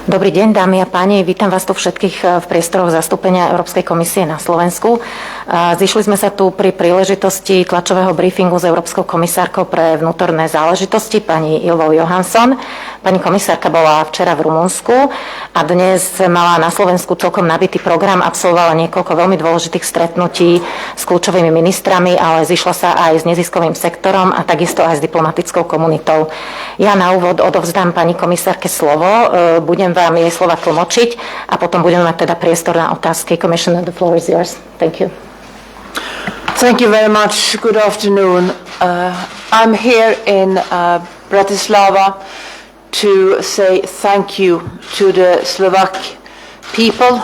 Dobrý deň, dámy a páni. Vítam vás tu všetkých v priestoroch zastúpenia Európskej komisie na Slovensku. Zišli sme sa tu pri príležitosti tlačového briefingu s Európskou komisárkou pre vnútorné záležitosti, pani Ylvou Johansson. Pani komisárka bola včera v Rumunsku a dnes mala na Slovensku celkom nabitý program, absolvovala niekoľko veľmi dôležitých stretnutí s kľúčovými ministrami, ale zišla sa aj s neziskovým sektorom a takisto aj s diplomatickou komunitou. Ja na úvod odovzdám pani komisárke slovo, budem vám jej slova tlmočiť a potom budeme mať teda priestor na otázky. Commissioner, the floor is yours. Thank you. Thank you very much. Good afternoon. I'm here in Bratislava to say thank you to the Slovak people,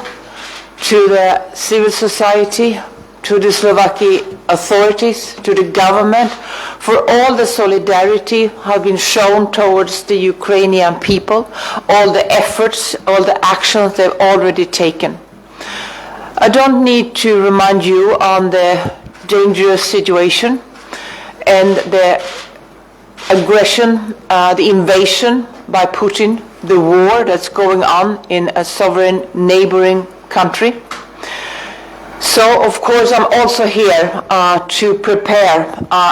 to the civil society, to the Slovaki authorities, to the government, for all the solidarity have been shown towards the Ukrainian people, all the efforts, all the actions they've already taken. I don't need to remind you on the dangerous situation and the aggression, the invasion by Putin, the war that's going on in a sovereign neighboring country. So, of course, I'm also here to prepare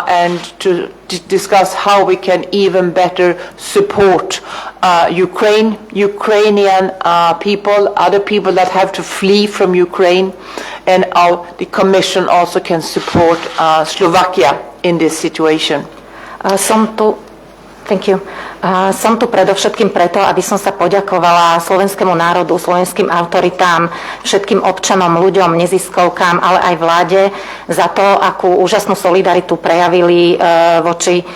and to discuss how we can even better support Ukrainian people, other people that have to flee from Ukraine, and the Commission also can support Slovakia in this situation. Thank you. Som tu predovšetkým preto, aby som sa poďakovala slovenskému národu, slovenským autoritám, všetkým občanom, ľuďom, neziskovkám, ale aj vláde za to, akú úžasnú solidaritu prejavili voči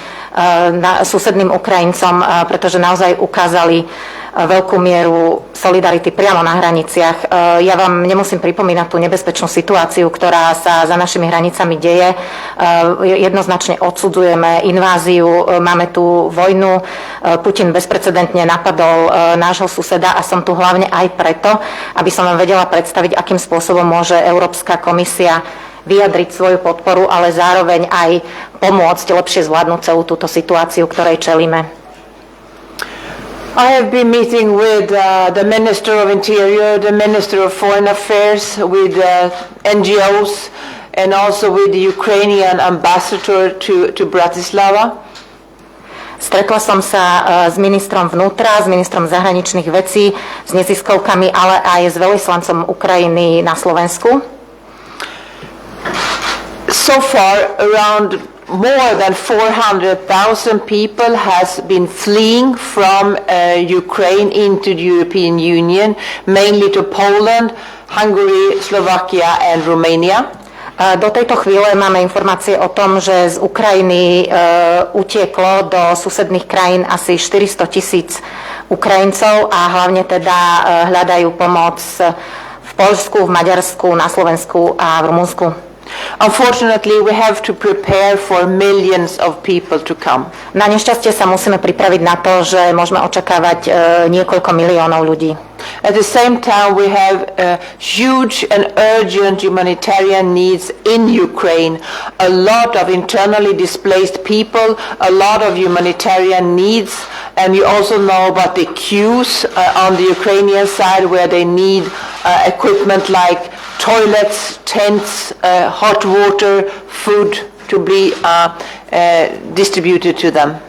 susedným Ukrajincom, pretože naozaj ukázali veľkú mieru solidarity priamo na hraniciach. Ja vám nemusím pripomínať tú nebezpečnú situáciu, ktorá sa za našimi hranicami deje. Jednoznačne odsudzujeme inváziu, máme tu vojnu, Putin bezprecedentne napadol nášho suseda a som tu hlavne aj preto, aby som vám vedela predstaviť, akým spôsobom môže Európska komisia vyjadriť svoju podporu, ale zároveň aj pomôcť lepšie zvládnuť celú túto situáciu, ktorej čelíme. I have been meeting with the Minister of Interior, the Minister of Foreign Affairs, with NGOs, and also with the Ukrainian ambassador to Bratislava. Stretla som sa s ministrom vnútra, s ministrom zahraničných vecí, s neziskovkami, ale aj s veľvyslancom Ukrajiny na Slovensku. So far, around more than 400,000 people has been fleeing from Ukraine into the European Union, mainly to Poland, Hungary, Slovakia and Romania. Do tejto chvíle máme informácie o tom, že z Ukrajiny utieklo do susedných krajín asi 400,000 Ukrajincov a hlavne teda hľadajú pomoc v Poľsku, v Maďarsku, na Slovensku a v Rumunsku. Unfortunately, we have to prepare for millions of people to come. Na nešťastie sa musíme pripraviť na to, že môžeme očakávať niekoľko miliónov ľudí. At the same time, we have huge and urgent humanitarian needs in Ukraine. A lot of internally displaced people, a lot of humanitarian needs, and you also know about the queues on the Ukrainian side where they need equipment like toilets, tents, hot water, food to be distributed to them.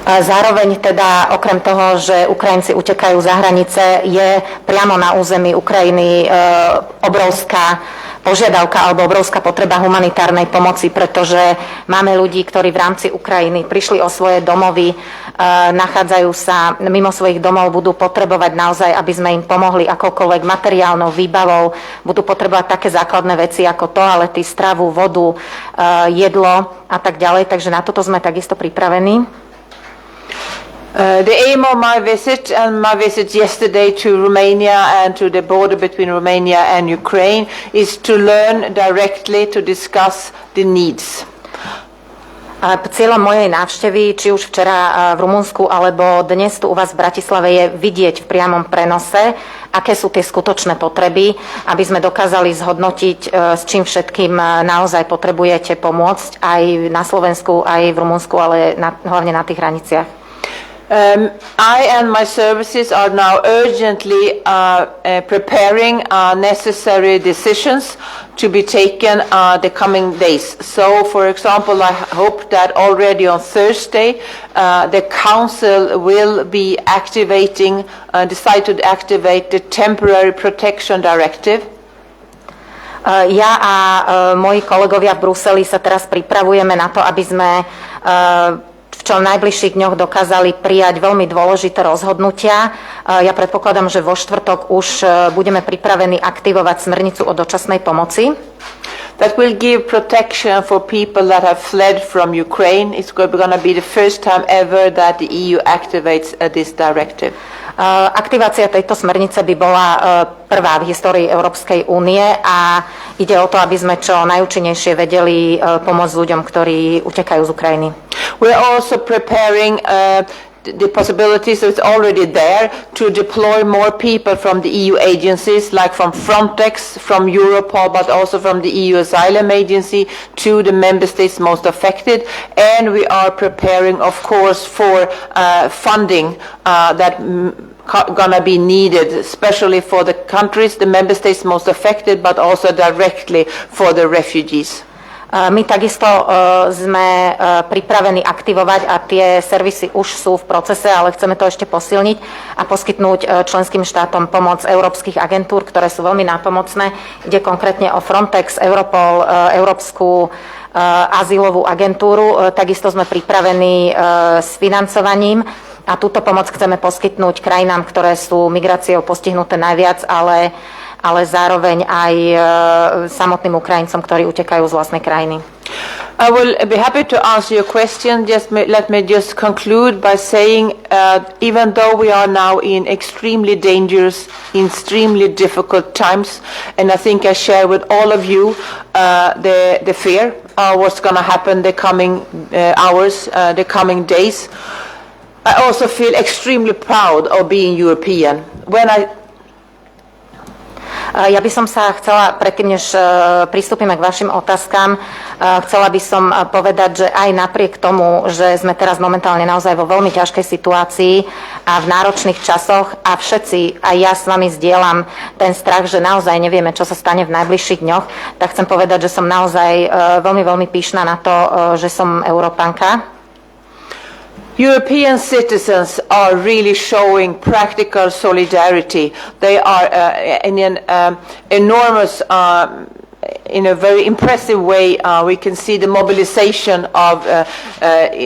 Zároveň teda okrem toho, že Ukrajinci utekajú za hranice, je priamo na území Ukrajiny obrovská požiadavka alebo obrovská potreba humanitárnej pomoci, pretože máme ľudí, ktorí v rámci Ukrajiny prišli o svoje domovy, nachádzajú sa mimo svojich domov, budú potrebovať naozaj, aby sme im pomohli akoukoľvek materiálnou výbavou, budú potrebovať také základné veci ako toalety, stravu, vodu, jedlo a tak ďalej, takže na toto sme takisto pripravení. The aim of my visit and my visit yesterday to Romania and to the border between Romania and Ukraine is to learn directly to discuss the needs. Cieľom mojej návštevy, či už včera v Rumunsku alebo dnes tu u vás v Bratislave, je vidieť v priamom prenose, aké sú tie skutočné potreby, aby sme dokázali zhodnotiť, s čím všetkým naozaj potrebujete pomôcť aj na Slovensku, aj v Rumunsku, ale hlavne na tých hraniciach. I and my services are now urgently preparing necessary decisions to be taken the coming days. So, for example, I hope that already on Thursday the Council will be decide to activate the Temporary Protection Directive. Ja a moji kolegovia v Bruseli sa teraz pripravujeme na to, aby sme v čo najbližších dňoch dokázali prijať veľmi dôležité rozhodnutia. Ja predpokladám, že vo štvrtok už budeme pripravení aktivovať smernicu o dočasnej pomoci. That will give protection for people that have fled from Ukraine. It's going to be the first time ever that the EU activates this directive. Aktivácia tejto smernice by bola prvá v histórii Európskej únie a ide o to, aby sme čo najúčinnejšie vedeli pomôcť ľuďom, ktorí utekajú z Ukrajiny. We're also preparing the possibilities, so it's already there, to deploy more people from the EU agencies, like from Frontex, from Europol, but also from the EU Asylum Agency to the member states most affected. And we are preparing, of course, for funding that gonna be needed, especially for the countries, the member states most affected, but also directly for the refugees. My takisto sme pripravení aktivovať a tie servisy už sú v procese, ale chceme to ešte posilniť a poskytnúť členským štátom pomoc európskych agentúr, ktoré sú veľmi nápomocné. Ide konkrétne o Frontex, Europol, Európsku azylovú agentúru. Takisto sme pripravení s financovaním a túto pomoc chceme poskytnúť krajinám, ktoré sú migráciou postihnuté najviac, ale zároveň aj samotným Ukrajincom, ktorí utekajú z vlastnej krajiny. I will be happy to answer your question. Let me just conclude by saying, even though we are now in extremely dangerous, extremely difficult times, and I think I share with all of you the fear of what's going to happen the coming hours, the coming days, I also feel extremely proud of being European. Ja by som sa chcela, predtým než pristúpime k vašim otázkam, chcela by som povedať, že aj napriek tomu, že sme teraz momentálne naozaj vo veľmi ťažkej situácii a v náročných časoch a všetci, aj ja s vami zdieľam ten strach, že naozaj nevieme, čo sa stane v najbližších dňoch, tak chcem povedať, že som naozaj veľmi, veľmi pyšná na to, že som Európanka. European citizens are really showing practical solidarity. They are in an enormous, in a very impressive way, we can see the mobilization of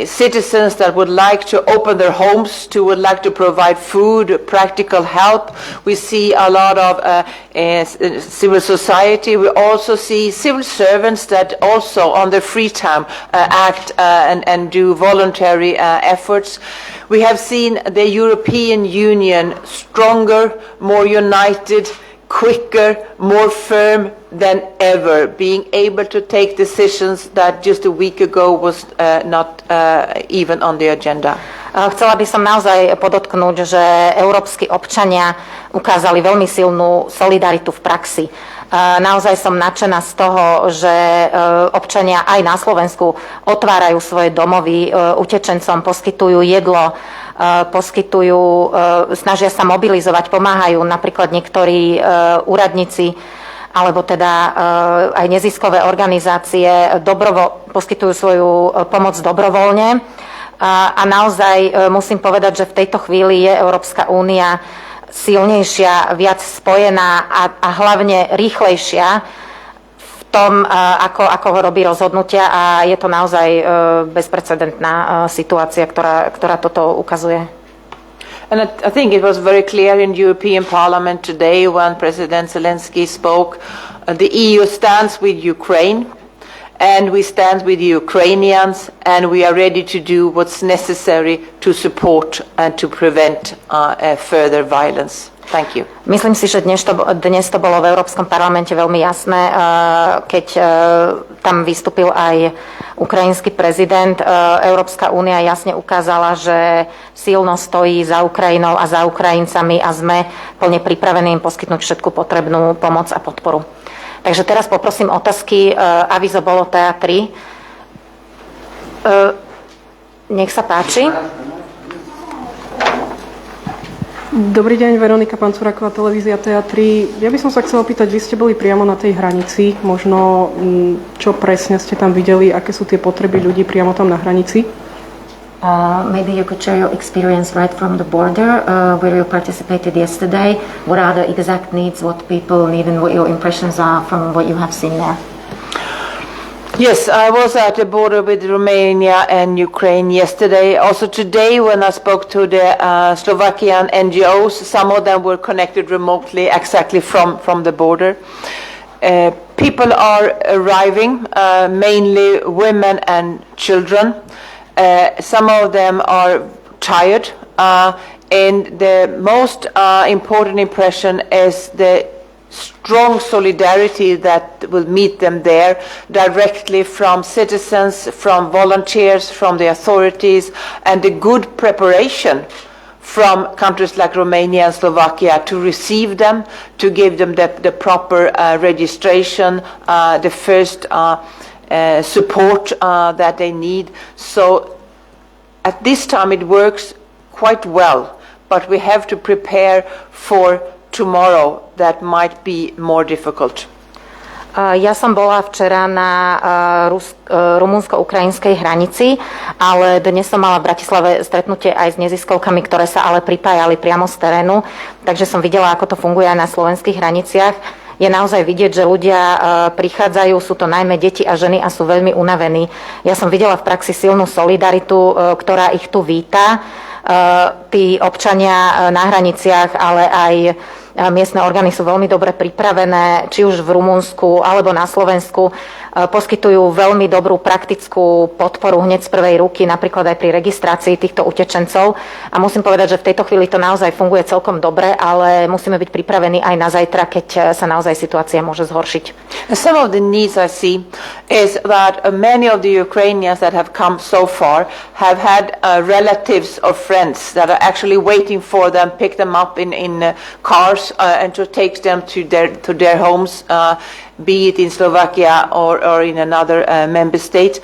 citizens that would like to open their homes, would like to provide food, practical help. We see a lot of civil society. We also see civil servants that also on their free time act and do voluntary efforts. We have seen the European Union stronger, more united, quicker, more firm than ever, being able to take decisions that just a week ago was not even on the agenda. Chcela by som naozaj podotknúť, že európski občania ukázali veľmi silnú solidaritu v praxi. Naozaj som nadšená z toho, že občania aj na Slovensku otvárajú svoje domovy utečencom, poskytujú jedlo, snažia sa mobilizovať, pomáhajú napríklad niektorí úradníci alebo teda aj neziskové organizácie poskytujú svoju pomoc dobrovoľne. A naozaj musím povedať, že v tejto chvíli je Európska únia silnejšia, viac spojená a hlavne rýchlejšia v tom, ako robí rozhodnutia a je to naozaj bezprecedentná situácia, ktorá toto ukazuje. And I think it was very clear in the European Parliament today when President Zelensky spoke. The EU stands with Ukraine, and we stand with the Ukrainians, and we are ready to do what's necessary to support and to prevent further violence. Thank you. Myslím si, že dnes to bolo v Európskom parlamente veľmi jasné, keď tam vystúpil aj ukrajinský prezident. Európska únia jasne ukázala, že silno stojí za Ukrajinou a za Ukrajincami a sme plne pripravení im poskytnúť všetku potrebnú pomoc a podporu. Takže teraz poprosím otázky. Avizo bolo TA3. Nech sa páči. Dobrý deň, Veronika Pancúraková, televízia TA3. Ja by som sa chcela opýtať, vy ste boli priamo na tej hranici, možno čo presne ste tam videli, aké sú tie potreby ľudí priamo tam na hranici? Maybe you could share your experience right from the border where you participated yesterday. What are the exact needs, what people need, and what your impressions are from what you have seen there? Yes, I was at the border with Romania and Ukraine yesterday. Also today, when I spoke to the Slovakian NGOs, some of them were connected remotely exactly from the border. People are arriving, mainly women and children. Some of them are tired, and the most important impression is the strong solidarity that will meet them there directly from citizens, from volunteers, from the authorities, and the good preparation from countries like Romania and Slovakia to receive them, to give them the proper registration, the first support that they need. So at this time it works quite well, but we have to prepare for tomorrow that might be more difficult. Ja som bola včera na rumunsko-ukrajinskej hranici, ale dnes som mala v Bratislave stretnutie aj s neziskovkami, ktoré sa ale pripájali priamo z terénu, takže som videla, ako to funguje aj na slovenských hraniciach. Je naozaj vidieť, že ľudia prichádzajú, sú to najmä deti a ženy a sú veľmi unavení. Ja som videla v praxi silnú solidaritu, ktorá ich tu víta. Tí občania na hraniciach, ale aj miestne orgány sú veľmi dobre pripravené, či už v Rumunsku alebo na Slovensku. Poskytujú veľmi dobrú praktickú podporu hneď z prvej ruky, napríklad aj pri registrácii týchto utečencov. A musím povedať, že v tejto chvíli to naozaj funguje celkom dobre, ale musíme byť pripravení aj na zajtra, keď sa naozaj situácia môže zhoršiť. Some of the needs I see is that many of the Ukrainians that have come so far have had relatives or friends that are actually waiting for them, pick them up in cars and to take them to their homes, be it in Slovakia or in another member state.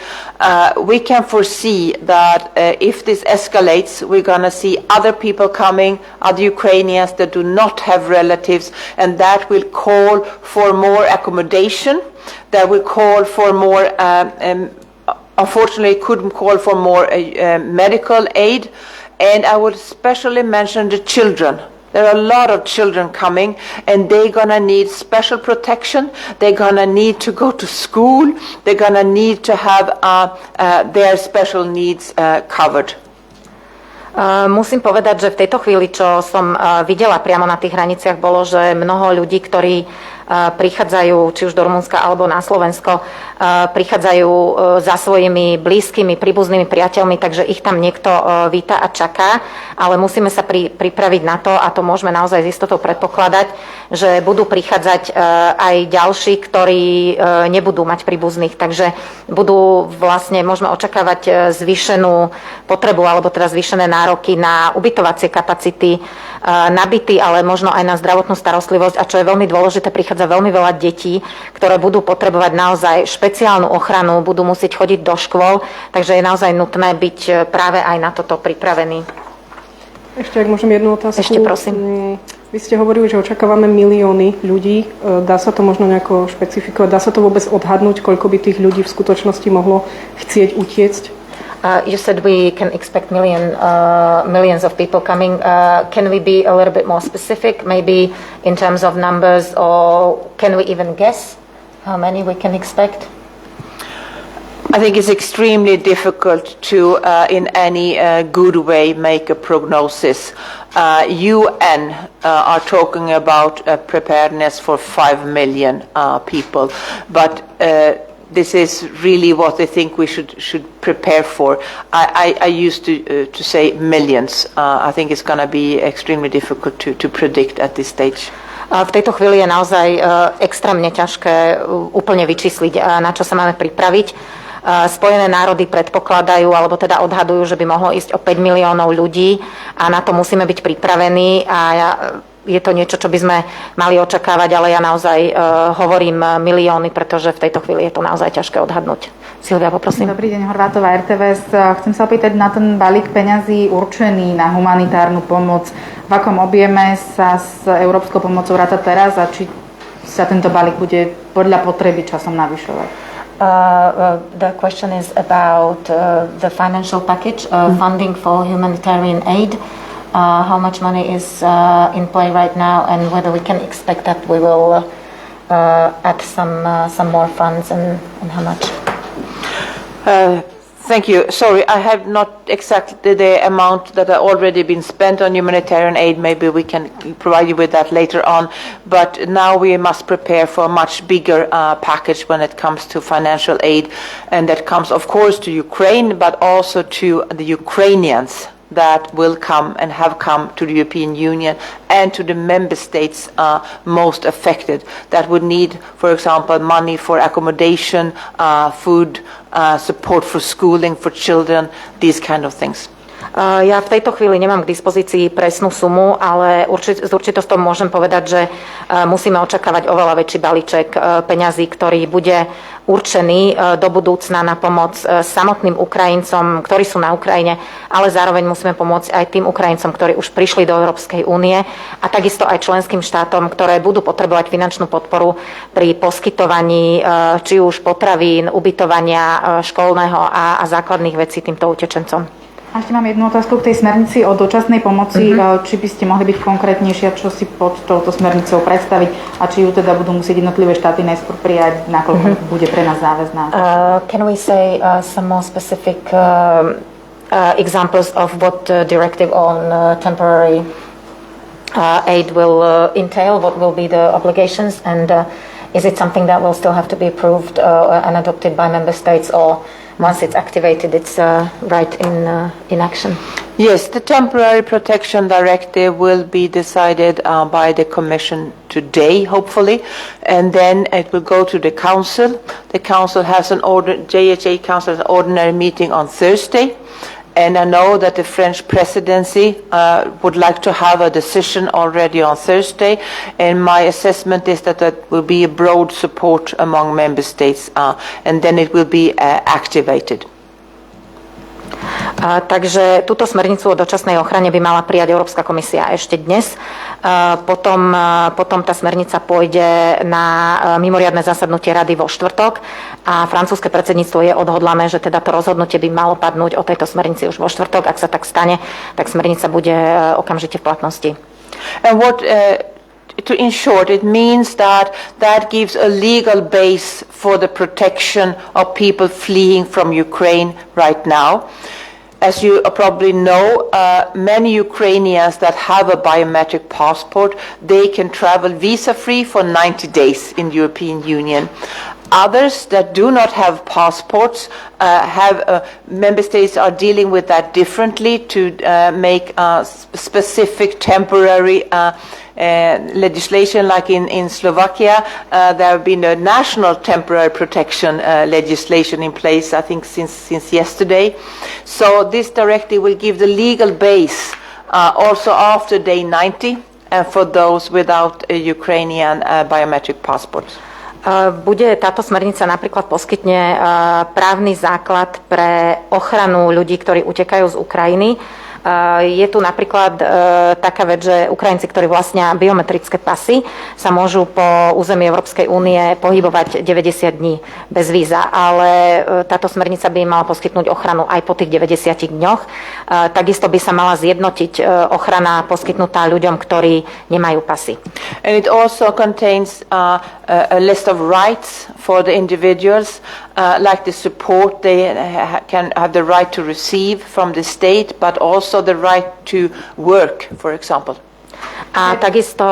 We can foresee that if this escalates, we're going to see other people coming, other Ukrainians that do not have relatives, and that will call for more accommodation, that will call for more, unfortunately could call for more medical aid, and I would especially mention the children. There are a lot of children coming, and they're going to need special protection. They're going to need to go to school. They're going to need to have their special needs covered. Musím povedať, že v tejto chvíli, čo som videla priamo na tých hraniciach, bolo, že mnoho ľudí, ktorí prichádzajú či už do Rumunska alebo na Slovensko, prichádzajú za svojimi blízkymi, príbuznými priateľmi, takže ich tam niekto víta a čaká, ale musíme sa pripraviť na to, a to môžeme naozaj s istotou predpokladať, že budú prichádzať aj ďalší, ktorí nebudú mať príbuzných, takže budú vlastne, môžeme očakávať zvýšenú potrebu alebo teda zvýšené nároky na ubytovacie kapacity, na byty, ale možno aj na zdravotnú starostlivosť, a čo je veľmi dôležité, prichádza veľmi veľa detí, ktoré budú potrebovať naozaj špeciálnu ochranu, budú musieť chodiť do škôl, takže je naozaj nutné byť práve aj na toto pripravený. Ešte, ak môžem jednu otázku. Ešte, prosím. Vy ste hovorili, že očakávame milióny ľudí. Dá sa to možno nejako špecifikovať? Dá sa to vôbec odhadnúť, koľko by tých ľudí v skutočnosti mohlo chcieť utiecť? You said we can expect millions of people coming. Can we be a little bit more specific, maybe in terms of numbers, or can we even guess how many we can expect? I think it's extremely difficult to, in any good way, make a prognosis. UN are talking about preparedness for 5 million people, but this is really what they think we should prepare for. I used to say millions. I think it's going to be extremely difficult to predict at this stage. V tejto chvíli je naozaj extrémne ťažké úplne vyčísliť, na čo sa máme pripraviť. Spojené národy predpokladajú, alebo teda odhadujú, že by mohlo ísť o 5 miliónov ľudí a na to musíme byť pripravení, a je to niečo, čo by sme mali očakávať, ale ja naozaj hovorím milióny, pretože v tejto chvíli je to naozaj ťažké odhadnúť. Silvia, poprosím. Dobrý deň, Horvátová RTVS. Chcem sa opýtať na ten balík peňazí určený na humanitárnu pomoc. V akom objeme sa s európskou pomocou ráta teraz a či sa tento balík bude podľa potreby časom navyšovať? The question is about the financial package, funding for humanitarian aid. How much money is in play right now, and whether we can expect that we will add some more funds, and how much? Thank you. Sorry, I have not exactly the amount that have already been spent on humanitarian aid. Maybe we can provide you with that later on. But now we must prepare for a much bigger package when it comes to financial aid. And that comes, of course, to Ukraine, but also to the Ukrainians that will come and have come to the European Union and to the member states most affected that would need, for example, money for accommodation, food, support for schooling for children, these kind of things. Ja v tejto chvíli nemám k dispozícii presnú sumu, ale s určitosťou môžem povedať, že musíme očakávať oveľa väčší balíček peňazí, ktorý bude určený do budúcna na pomoc samotným Ukrajincom, ktorí sú na Ukrajine, ale zároveň musíme pomôcť aj tým Ukrajincom, ktorí už prišli do Európskej únie a takisto aj členským štátom, ktoré budú potrebovať finančnú podporu pri poskytovaní či už potravín, ubytovania, školného a základných vecí týmto utečencom. A ešte mám jednu otázku k tej smernici o dočasnej pomoci. Či by ste mohli byť konkrétnejšia, čo si pod touto smernicou predstaviť a či ju teda budú musieť jednotlivé štáty najskôr prijať, nakoľko bude pre nás záväzná? Can we say some more specific examples of what the directive on temporary aid will entail? What will be the obligations? And is it something that will still have to be approved and adopted by member states, or once it's activated, it's right in action? Yes, the temporary protection directive will be decided by the Commission today, hopefully, and then it will go to the Council. The Council has JHA Council has an ordinary meeting on Thursday. And I know that the French presidency would like to have a decision already on Thursday. And my assessment is that that will be a broad support among member states, and then it will be activated. Takže túto smernicu o dočasnej ochrane by mala prijať Európska komisia ešte dnes. Potom tá smernica pôjde na mimoriadne zasadnutie rady vo štvrtok a francúzske predsedníctvo je odhodlané, že teda to rozhodnutie by malo padnúť o tejto smernici už vo štvrtok. Ak sa tak stane, tak smernica bude okamžite v platnosti. And in short, it means that gives a legal base for the protection of people fleeing from Ukraine right now. As you probably know, many Ukrainians that have a biometric passport, they can travel visa-free for 90 days in the European Union. Others that do not have passports, member states are dealing with that differently to make specific temporary legislation, like in Slovakia. There have been a national temporary protection legislation in place, I think, since yesterday. So this directive will give the legal base also after day 90 and for those without a Ukrainian biometric passports. Bude táto smernica napríklad poskytne právny základ pre ochranu ľudí, ktorí utekajú z Ukrajiny. Je tu napríklad taká vec, že Ukrajinci, ktorí vlastnia biometrické pasy, sa môžu po území Európskej únie pohybovať 90 dní bez víza, ale táto smernica by mala poskytnúť ochranu aj po tých 90 dňoch. Takisto by sa mala zjednotiť ochrana poskytnutá ľuďom, ktorí nemajú pasy. And it also contains a list of rights for the individuals, like the support they can have the right to receive from the state, but also the right to work, for example. A takisto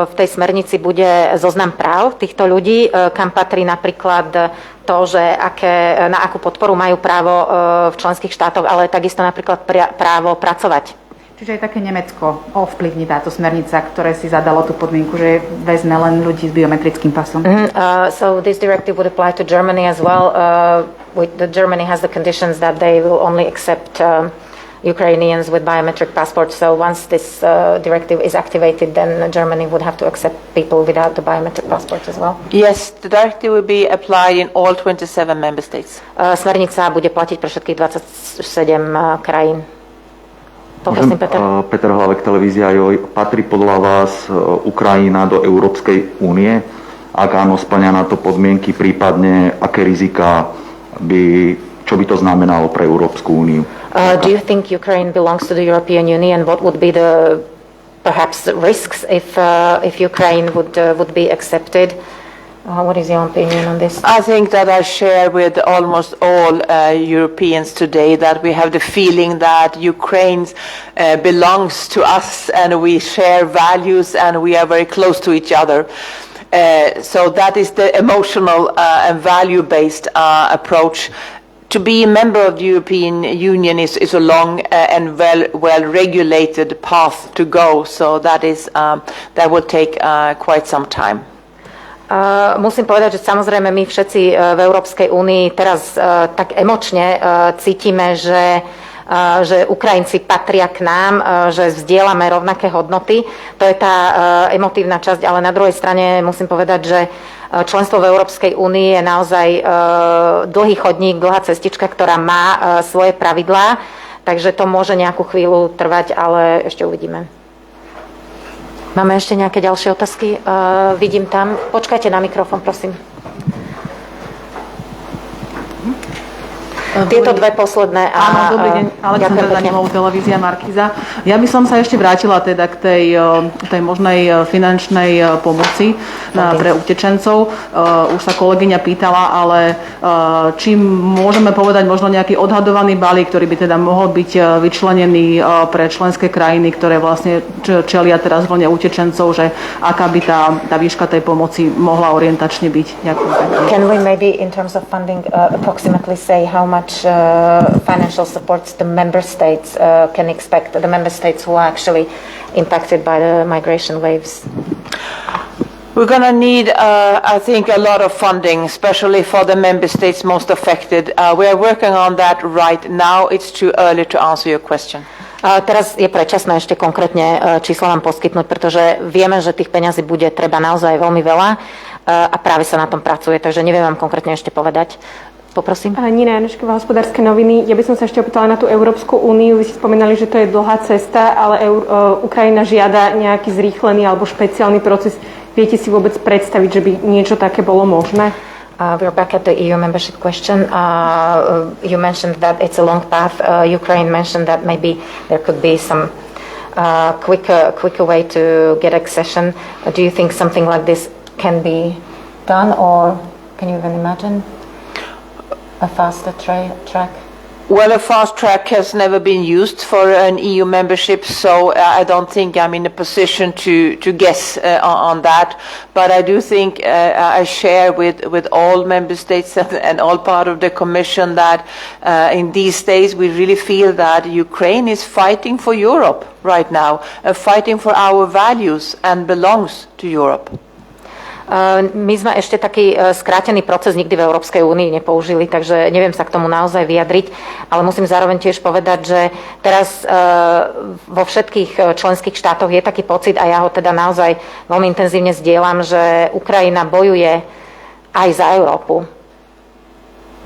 v tej smernici bude zoznam práv týchto ľudí, kam patrí napríklad to, že na akú podporu majú právo v členských štátoch, ale takisto napríklad právo pracovať. Čiže aj také Nemecko ovplyvní táto smernica, ktoré si zadalo tú podmienku, že vezme len ľudí s biometrickým pasom. So this directive would apply to Germany as well. Germany has the conditions that they will only accept Ukrainians with biometric passports. So once this directive is activated, then Germany would have to accept people without the biometric passports as well. Yes, the directive will be applied in all 27 member states. Smernica bude platiť pre všetkých 27 krajín. Poprosím, Peter. Peter Hlavek, televízia Joj. Patrí podľa vás Ukrajina do Európskej únie? Ak áno, spĺňa na to podmienky, prípadne aké rizika čo by to znamenalo pre Európsku úniu? Do you think Ukraine belongs to the European Union? What would be the perhaps risks if Ukraine would be accepted? What is your opinion on this? I think that I share with almost all Europeans today that we have the feeling that Ukraine belongs to us and we share values and we are very close to each other. So that is the emotional and value-based approach. To be a member of the European Union is a long and well-regulated path to go. So that will take quite some time. Musím povedať, že samozrejme my všetci v Európskej únii teraz tak emočne cítime, že Ukrajinci patria k nám, že zdieľame rovnaké hodnoty. To je tá emotívna časť, ale na druhej strane musím povedať, že členstvo v Európskej únii je naozaj dlhý chodník, dlhá cestička, ktorá má svoje pravidlá, takže to môže nejakú chvíľu trvať, ale ešte uvidíme. Máme ešte nejaké ďalšie otázky? Vidím tam. Počkajte na mikrofón, prosím. Tieto dve posledné. Áno, dobrý deň, Alexandra Danielová, televízia Markíza. Ja by som sa ešte vrátila teda k tej možnej finančnej pomoci pre utečencov. Už sa kolegyňa pýtala, ale či môžeme povedať možno nejaký odhadovaný balík, ktorý by teda mohol byť vyčlenený pre členské krajiny, ktoré vlastne čelia teraz vlne utečencov, že aká by tá výška tej pomoci mohla orientačne byť. Ďakujem. Can we maybe in terms of funding approximately say how much financial supports the member states can expect, the member states who are actually impacted by the migration waves? We're going to need, I think, a lot of funding, especially for the member states most affected. We are working on that right now. It's too early to answer your question. Teraz je predčasné ešte konkrétne čísla vám poskytnúť, pretože vieme, že tých peňazí bude treba naozaj veľmi veľa a práve sa na tom pracuje, takže neviem vám konkrétne ešte povedať. Poprosím. Nina Janušková, Hospodárske noviny. Ja by som sa ešte opýtala na tú Európsku úniu. Vy ste spomínali, že to je dlhá cesta, ale Ukrajina žiada nejaký zrýchlený alebo špeciálny proces. Viete si vôbec predstaviť, že by niečo také bolo možné? We're back at the EU membership question. You mentioned that it's a long path. Ukraine mentioned that maybe there could be some quicker way to get accession. Do you think something like this can be done, or can you even imagine a faster track? Well, a fast track has never been used for an EU membership, so I don't think I'm in a position to guess on that. But I do think I share with all member states and all part of the Commission that in these days we really feel that Ukraine is fighting for Europe right now, fighting for our values and belongs to Europe. My sme ešte taký skrátený proces nikdy v Európskej únii nepoužili, takže neviem sa k tomu naozaj vyjadriť, ale musím zároveň tiež povedať, že teraz vo všetkých členských štátoch je taký pocit, a ja ho teda naozaj veľmi intenzívne zdieľam, že Ukrajina bojuje aj za Európu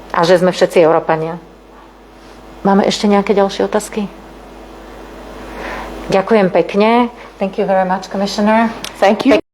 a že sme všetci Európania. Máme ešte nejaké ďalšie otázky? Ďakujem pekne. Thank you very much, Commissioner. Thank you.